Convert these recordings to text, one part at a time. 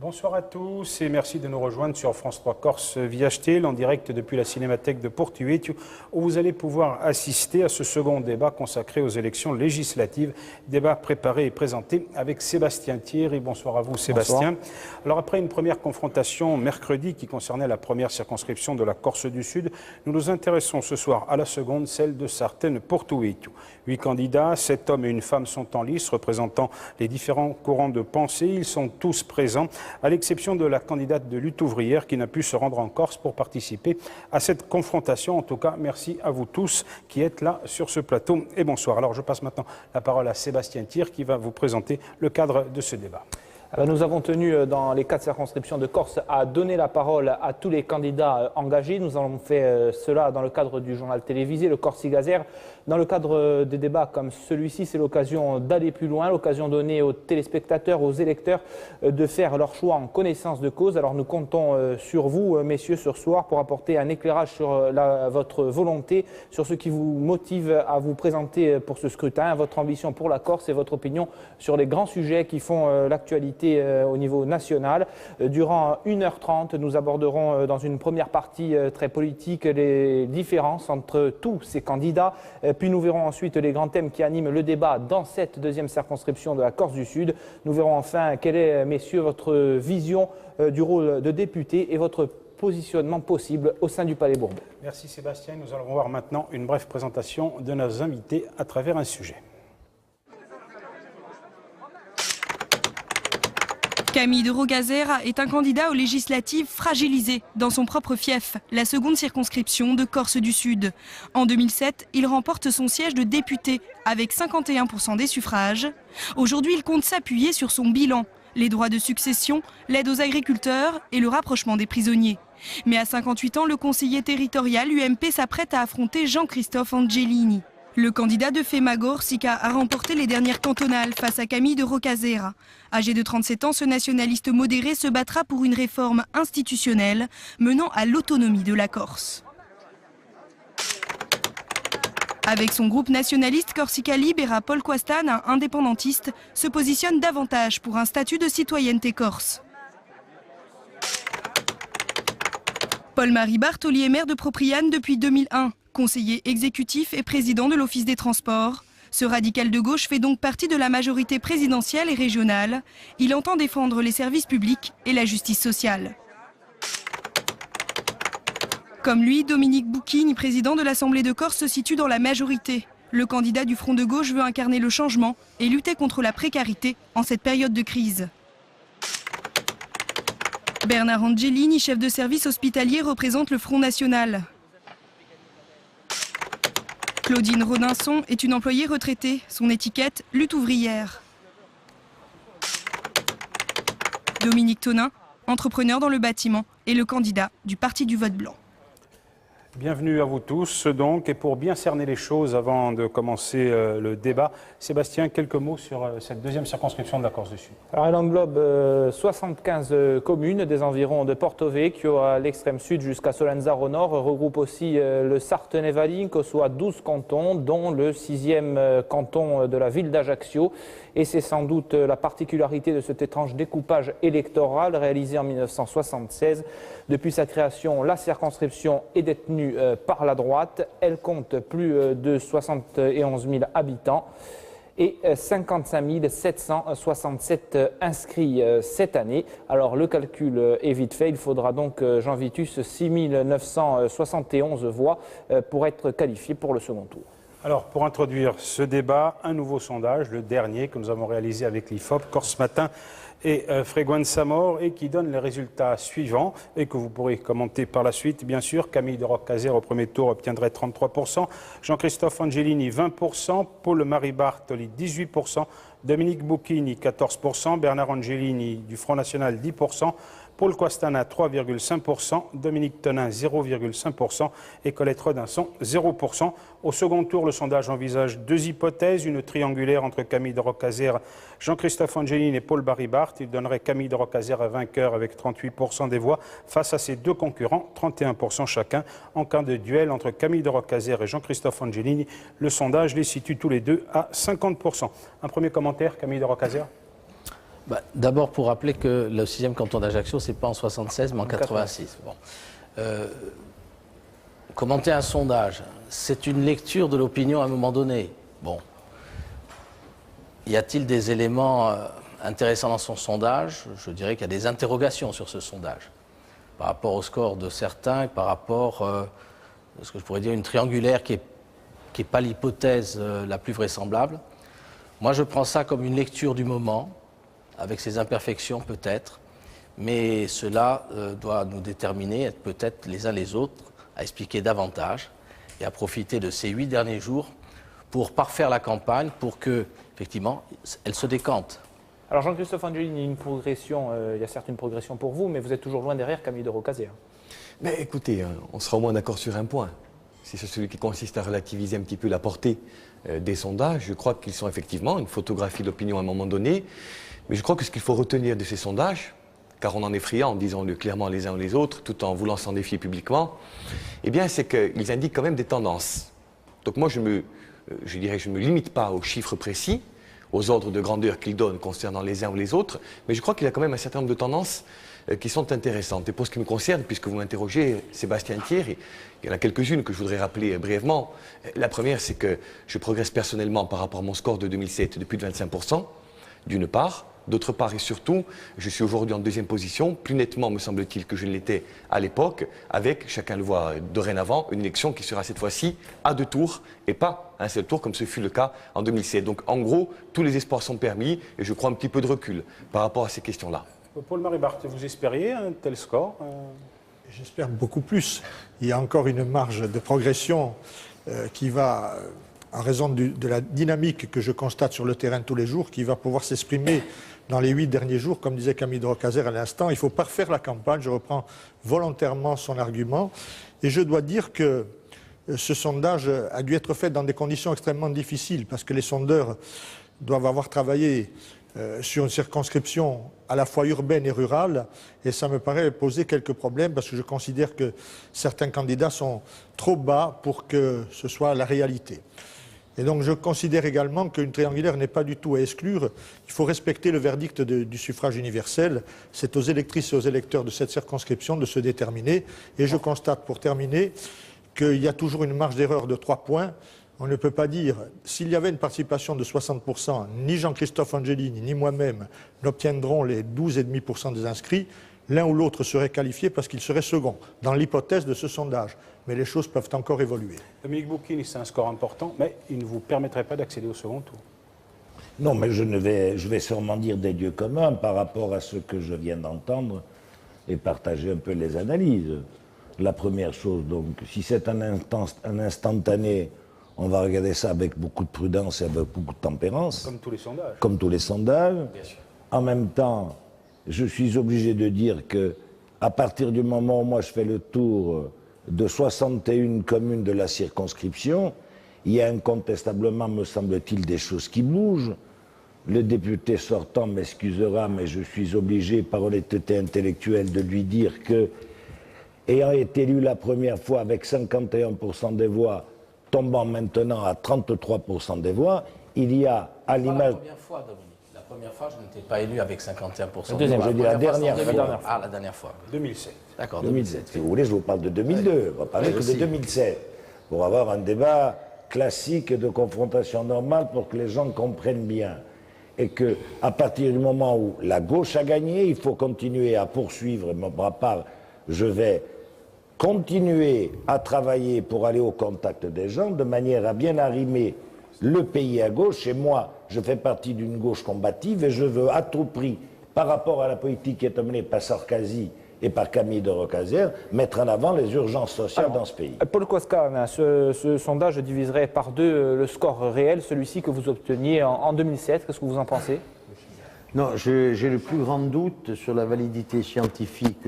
Bonsoir à tous et merci de nous rejoindre sur France 3 Corse via HTL en direct depuis la Cinémathèque de Portuetu où vous allez pouvoir assister à ce second débat consacré aux élections législatives. Débat préparé et présenté avec Sébastien Thierry. Bonsoir à vous Sébastien. Bonsoir. Alors après une première confrontation mercredi qui concernait la première circonscription de la Corse du Sud, nous nous intéressons ce soir à la seconde, celle de Sartène-Portuetu. 8 candidats, 7 hommes et une femme sont en lice représentant les différents courants de pensée. Ils sont tous présents, à l'exception de la candidate de lutte ouvrière qui n'a pu se rendre en Corse pour participer à cette confrontation. En tout cas, merci à vous tous qui êtes là sur ce plateau et bonsoir. Alors je passe maintenant la parole à Sébastien Thierry qui va vous présenter le cadre de ce débat. Nous avons tenu dans les 4 circonscriptions de Corse à donner la parole à tous les candidats engagés. Nous avons fait cela dans le cadre du journal télévisé, le Corsigazer. Dans le cadre des débats comme celui-ci, c'est l'occasion d'aller plus loin, l'occasion donnée aux téléspectateurs, aux électeurs de faire leur choix en connaissance de cause. Alors nous comptons sur vous, messieurs, ce soir pour apporter un éclairage sur votre volonté, sur ce qui vous motive à vous présenter pour ce scrutin, votre ambition pour la Corse et votre opinion sur les grands sujets qui font l'actualité au niveau national. Durant 1h30, nous aborderons dans une première partie très politique les différences entre tous ces candidats. Puis nous verrons ensuite les grands thèmes qui animent le débat dans cette deuxième circonscription de la Corse du Sud. Nous verrons enfin quelle est, messieurs, votre vision du rôle de député et votre positionnement possible au sein du Palais Bourbon. Merci Sébastien. Nous allons voir maintenant une brève présentation de nos invités à travers un sujet. Camille de Rocazère est un candidat aux législatives fragilisé dans son propre fief, la seconde circonscription de Corse du Sud. En 2007, il remporte son siège de député avec 51% des suffrages. Aujourd'hui, il compte s'appuyer sur son bilan, les droits de succession, l'aide aux agriculteurs et le rapprochement des prisonniers. Mais à 58 ans, le conseiller territorial UMP s'apprête à affronter Jean-Christophe Angelini. Le candidat de Femagor Sika a remporté les dernières cantonales face à Camille de Rocazère. Âgé de 37 ans, ce nationaliste modéré se battra pour une réforme institutionnelle menant à l'autonomie de la Corse. Avec son groupe nationaliste Corsica Libera, Paul Quastana, indépendantiste, se positionne davantage pour un statut de citoyenneté corse. Paul-Marie Bartoli est maire de Propriane depuis 2001. Conseiller exécutif et président de l'Office des Transports. Ce radical de gauche fait donc partie de la majorité présidentielle et régionale. Il entend défendre les services publics et la justice sociale. Comme lui, Dominique Bouquigny, président de l'Assemblée de Corse, se situe dans la majorité. Le candidat du Front de gauche veut incarner le changement et lutter contre la précarité en cette période de crise. Bernard Angelini, chef de service hospitalier, représente le Front national. Claudine Rodinson est une employée retraitée. Son étiquette, lutte ouvrière. Dominique Tonin, entrepreneur dans le bâtiment, est le candidat du Parti du vote blanc. Bienvenue à vous tous donc, et pour bien cerner les choses avant de commencer le débat, Sébastien, quelques mots sur cette deuxième circonscription de la Corse du Sud. Alors elle englobe 75 communes des environs de Porto Vecchio à l'extrême sud jusqu'à Solenzaro au nord, regroupe aussi le Sartène-Valinco, soit 12 cantons, dont le 6e canton de la ville d'Ajaccio. Et c'est sans doute la particularité de cet étrange découpage électoral réalisé en 1976. Depuis sa création, la circonscription est détenue par la droite. Elle compte plus de 71 000 habitants et 55 767 inscrits cette année. Alors le calcul est vite fait, il faudra donc, Jean Vitus, 6 971 voix pour être qualifié pour le second tour. Alors, pour introduire ce débat, un nouveau sondage, le dernier que nous avons réalisé avec l'IFOP, Corse Matin et Freguenza Mor, et qui donne les résultats suivants et que vous pourrez commenter par la suite. Bien sûr, Camille de Rocazère au premier tour obtiendrait 33%, Jean-Christophe Angelini 20%, Paul-Marie Bartoli 18%, Dominique Bouquigny 14%, Bernard Angelini du Front National 10%, Paul Quastana 3,5%, Dominique Tonin 0,5% et Colette Rodinson 0%. Au second tour, le sondage envisage 2 hypothèses, une triangulaire entre Camille de Rocazère, Jean-Christophe Angelini et Paul-Marie Bartoli. Il donnerait Camille de Rocazère vainqueur avec 38% des voix face à ses deux concurrents, 31% chacun. En cas de duel entre Camille de Rocazère et Jean-Christophe Angelini, le sondage les situe tous les deux à 50%. Un premier commentaire, Camille de Rocazère ? D'abord, pour rappeler que le 6e canton d'Ajaccio, ce n'est pas en 76, mais en 86. Bon. Commenter un sondage, c'est une lecture de l'opinion à un moment donné. Bon. Y a-t-il des éléments intéressants dans son sondage? Je dirais qu'il y a des interrogations sur ce sondage. Par rapport au score de certains, par rapport à ce que je pourrais dire une triangulaire qui n'est pas l'hypothèse la plus vraisemblable. Moi, je prends ça comme une lecture du moment, avec ses imperfections peut-être, mais cela doit nous déterminer, peut-être les uns les autres, à expliquer davantage et à profiter de ces 8 derniers jours pour parfaire la campagne, pour que, effectivement, elle se décante. Alors Jean-Christophe Angelini, il y a certes une progression pour vous, mais vous êtes toujours loin derrière Camille de Rocazert. Mais écoutez, on sera au moins d'accord sur un point. C'est celui qui consiste à relativiser un petit peu la portée des sondages. Je crois qu'ils sont effectivement une photographie d'opinion à un moment donné. Mais je crois que ce qu'il faut retenir de ces sondages, car on en est friand, disons-le clairement les uns ou les autres, tout en voulant s'en défier publiquement, eh bien c'est qu'ils indiquent quand même des tendances. Donc moi je me limite pas aux chiffres précis, aux ordres de grandeur qu'ils donnent concernant les uns ou les autres, mais je crois qu'il y a quand même un certain nombre de tendances qui sont intéressantes. Et pour ce qui me concerne, puisque vous m'interrogez, Sébastien Thierry, il y en a quelques-unes que je voudrais rappeler brièvement. La première, c'est que je progresse personnellement par rapport à mon score de 2007 de plus de 25%, d'une part. D'autre part et surtout, je suis aujourd'hui en 2e position, plus nettement me semble-t-il que je ne l'étais à l'époque, avec, chacun le voit dorénavant, une élection qui sera cette fois-ci à 2 tours et pas un seul tour comme ce fut le cas en 2007. Donc en gros, tous les espoirs sont permis et je crois un petit peu de recul par rapport à ces questions-là. Paul-Marie Barthe, vous espériez un tel score? J'espère beaucoup plus. Il y a encore une marge de progression qui va, en raison de la dynamique que je constate sur le terrain tous les jours, qui va pouvoir s'exprimer dans les 8 derniers jours. Comme disait Camille de Rocazert à l'instant, il faut parfaire la campagne. Je reprends volontairement son argument. Et je dois dire que ce sondage a dû être fait dans des conditions extrêmement difficiles, parce que les sondeurs doivent avoir travaillé sur une circonscription à la fois urbaine et rurale, et ça me paraît poser quelques problèmes, parce que je considère que certains candidats sont trop bas pour que ce soit la réalité. Et donc je considère également qu'une triangulaire n'est pas du tout à exclure. Il faut respecter le verdict du suffrage universel. C'est aux électrices et aux électeurs de cette circonscription de se déterminer. Et je constate, pour terminer, qu'il y a toujours une marge d'erreur de 3 points. On ne peut pas dire, s'il y avait une participation de 60%, ni Jean-Christophe Angelini, ni moi-même n'obtiendront les 12,5% des inscrits. L'un ou l'autre serait qualifié parce qu'il serait second, dans l'hypothèse de ce sondage. Mais les choses peuvent encore évoluer. Dominique Bouquin, c'est un score important, mais il ne vous permettrait pas d'accéder au second tour. Non, mais je vais sûrement dire des lieux communs par rapport à ce que je viens d'entendre et partager un peu les analyses. La première chose, donc, si c'est un instantané, on va regarder ça avec beaucoup de prudence et avec beaucoup de tempérance. Comme tous les sondages. Comme tous les sondages. Bien sûr. En même temps, je suis obligé de dire que à partir du moment où moi je fais le tour de 61 communes de la circonscription, il y a incontestablement, me semble-t-il, des choses qui bougent. Le député sortant m'excusera, mais je suis obligé, par honnêteté intellectuelle, de lui dire que, ayant été élu la première fois avec 51% des voix, tombant maintenant à 33% des voix, il y a, à l'image... La première fois, Dominique. La première fois, je n'étais pas élu avec 51%. La deuxième, je dis la dernière fois. Ah, la dernière fois. 2007. D'accord, 2007. Si vous voulez, je vous parle de 2002. On va parler que de 2007. Pour avoir un débat classique de confrontation normale pour que les gens comprennent bien. Et qu'à partir du moment où la gauche a gagné, il faut continuer à poursuivre. Ma part, je vais continuer à travailler pour aller au contact des gens de manière à bien arrimer le pays à gauche. Et moi, je fais partie d'une gauche combative et je veux à tout prix, par rapport à la politique qui est menée par Sarkozy et par Camille de Rocazert, mettre en avant les urgences sociales dans ce pays. Paul Koskan, ce sondage diviserait par 2 le score réel, celui-ci que vous obteniez en 2007. Qu'est-ce que vous en pensez? Non, j'ai le plus grand doute sur la validité scientifique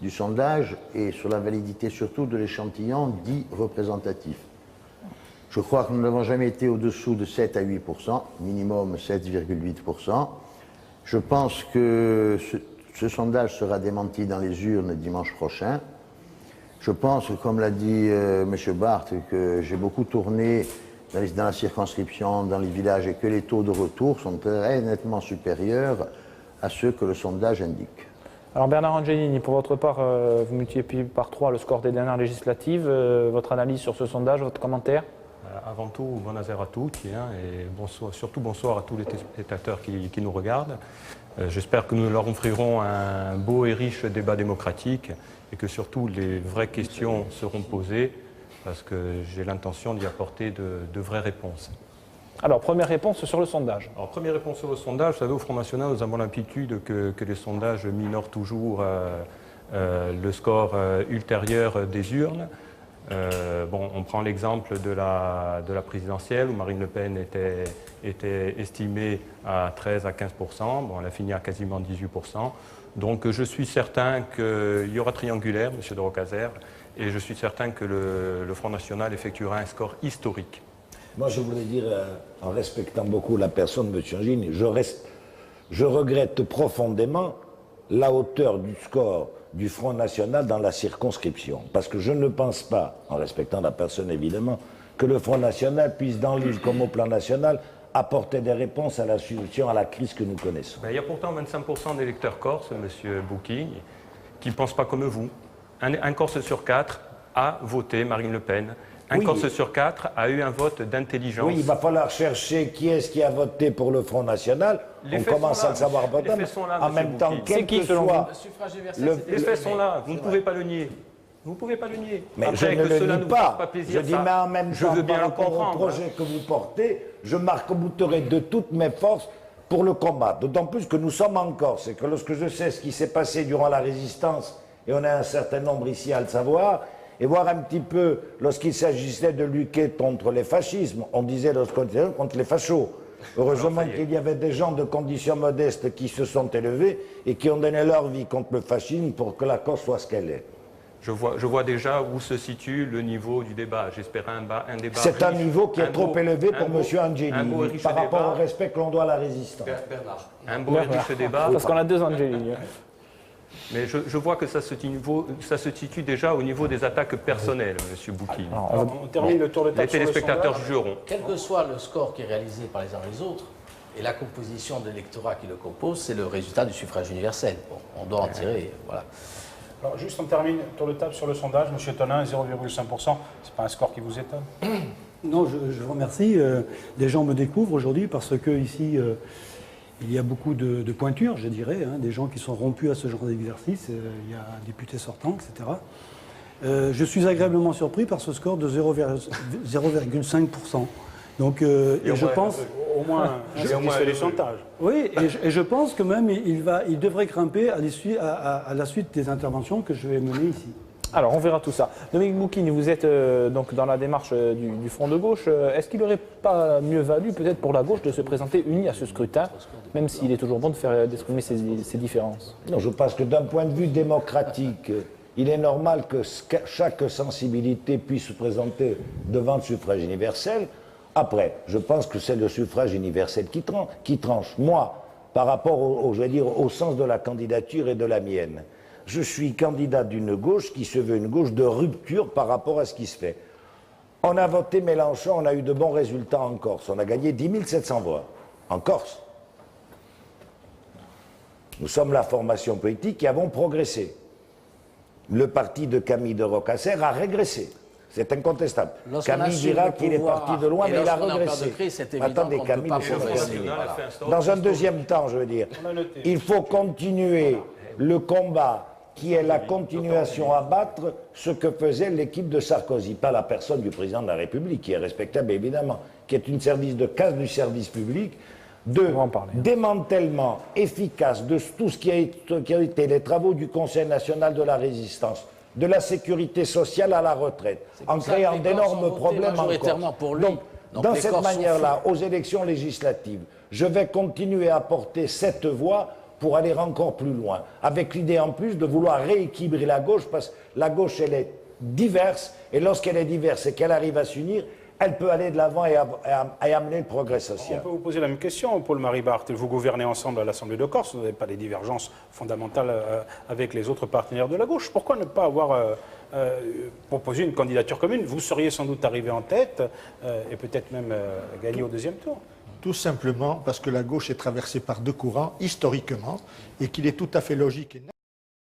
du sondage et sur la validité surtout de l'échantillon dit représentatif. Je crois que nous n'avons jamais été au-dessous de 7 à 8%, minimum 7,8%. Je pense que ce sondage sera démenti dans les urnes dimanche prochain. Je pense, comme l'a dit M. Barthes, que j'ai beaucoup tourné dans la circonscription, dans les villages, et que les taux de retour sont très nettement supérieurs à ce que le sondage indique. Alors Bernard Angelini, pour votre part, vous multipliez par 3 le score des dernières législatives. Votre analyse sur ce sondage, votre commentaire? Avant tout, buonasera a tutti et bonsoir, surtout bonsoir à tous les téléspectateurs qui nous regardent. J'espère que nous leur offrirons un beau et riche débat démocratique et que surtout les vraies questions seront posées parce que j'ai l'intention d'y apporter de vraies réponses. Alors, première réponse sur le sondage. Alors, première réponse sur le sondage, vous savez, au Front National, nous avons l'habitude que les sondages minorent toujours le score ultérieur des urnes. On prend l'exemple de la présidentielle où Marine Le Pen était estimée à 13 à 15%. Elle a fini à quasiment 18%. Donc je suis certain qu'il y aura triangulaire, M. de Rocazère, et je suis certain que le Front National effectuera un score historique. Moi, je voulais dire, en respectant beaucoup la personne de M. Angini, je regrette profondément la hauteur du score du Front National dans la circonscription. Parce que je ne pense pas, en respectant la personne évidemment, que le Front National puisse, dans l'île comme au plan national, apporter des réponses à la solution à la crise que nous connaissons. Il y a pourtant 25% d'électeurs corses, M. Bouquin, qui ne pensent pas comme vous. Un Corse sur 4 a voté Marine Le Pen. Un Corse sur 4 a eu un vote d'intelligence. Oui, il va falloir chercher qui est-ce qui a voté pour le Front National. On commence à le savoir en même temps, quel que soit... Les faits sont là, vous ne pouvez pas le nier. Vous ne pouvez pas le nier. Mais après, je ne le nie pas. Plaisir, je dis, mais en même temps, par rapport au projet que vous portez, je m'arc-bouterai de toutes mes forces pour le combat. D'autant plus que nous sommes en Corse et que lorsque je sais ce qui s'est passé durant la résistance, et on a un certain nombre ici à le savoir, et voir un petit peu lorsqu'il s'agissait de lutter contre les fascismes, on disait contre les fachos. Heureusement qu'il y avait des gens de conditions modestes qui se sont élevés et qui ont donné leur vie contre le fascisme pour que la Corse soit ce qu'elle est. Je vois déjà où se situe le niveau du débat. J'espère un débat. C'est un niveau qui est trop élevé pour M. Angeli par rapport au respect que l'on doit à la résistance. Bernard. Un beau et riche débat. Parce qu'on a 2 Angeli. Mais je vois que ça se situe déjà au niveau des attaques personnelles, M. Bouquin. On termine le tour de table. Les téléspectateurs jugeront. Quel que soit le score qui est réalisé par les uns et les autres, et la composition de l'électorat qui le compose, c'est le résultat du suffrage universel. Bon, on doit en tirer, voilà. Alors juste on termine le tour de table sur le sondage. M. Tonin, 0,5%, c'est pas un score qui vous étonne? Non, je vous remercie. Les gens me découvrent aujourd'hui parce que ici, il y a beaucoup de pointures, je dirais, des gens qui sont rompus à ce genre d'exercice. Il y a un député sortant, etc. Je suis agréablement surpris par ce score de 0,5%. Donc, et je pense... Au moins, c'est les sondages. Oui, et je pense que même il devrait grimper à la suite des interventions que je vais mener ici. Alors, on verra tout ça. Dominique Bouquin, vous êtes donc dans la démarche du Front de gauche. Est-ce qu'il n'aurait pas mieux valu, peut-être pour la gauche, de se présenter unie à ce scrutin, même s'il est toujours bon d'exprimer ces différences? Non, je pense que d'un point de vue démocratique, il est normal que chaque sensibilité puisse se présenter devant le suffrage universel. Après, je pense que c'est le suffrage universel qui tranche. Moi, par rapport au sens de la candidature et de la mienne, je suis candidat d'une gauche qui se veut une gauche de rupture par rapport à ce qui se fait. On a voté Mélenchon, on a eu de bons résultats en Corse. On a gagné 10 700 voix en Corse. Nous sommes la formation politique qui avons progressé. Le parti de Camille de Rocazère a régressé. C'est incontestable. Camille dira qu'il est parti de loin, mais il a régressé. Attendez, Camille, dans un deuxième temps, je veux dire, il faut continuer le combat qui est la continuation à battre ce que faisait l'équipe de Sarkozy, pas la personne du président de la République, qui est respectable évidemment, qui est une service de casse du service public, de démantèlement efficace de tout ce qui a été les travaux du Conseil national de la résistance, de la sécurité sociale à la retraite, en créant d'énormes problèmes encore. Donc, dans cette manière-là, aux élections législatives, je vais continuer à porter cette voix pour aller encore plus loin, avec l'idée en plus de vouloir rééquilibrer la gauche, parce que la gauche, elle est diverse, et lorsqu'elle est diverse et qu'elle arrive à s'unir, elle peut aller de l'avant et amener le progrès social. On peut vous poser la même question, Paul-Marie Barthes. Vous gouvernez ensemble à l'Assemblée de Corse, vous n'avez pas des divergences fondamentales avec les autres partenaires de la gauche. Pourquoi ne pas avoir proposé une candidature commune? Vous seriez sans doute arrivé en tête et peut-être même gagné au deuxième tour. Tout simplement parce que la gauche est traversée par deux courants, historiquement, et qu'il est tout à fait logique et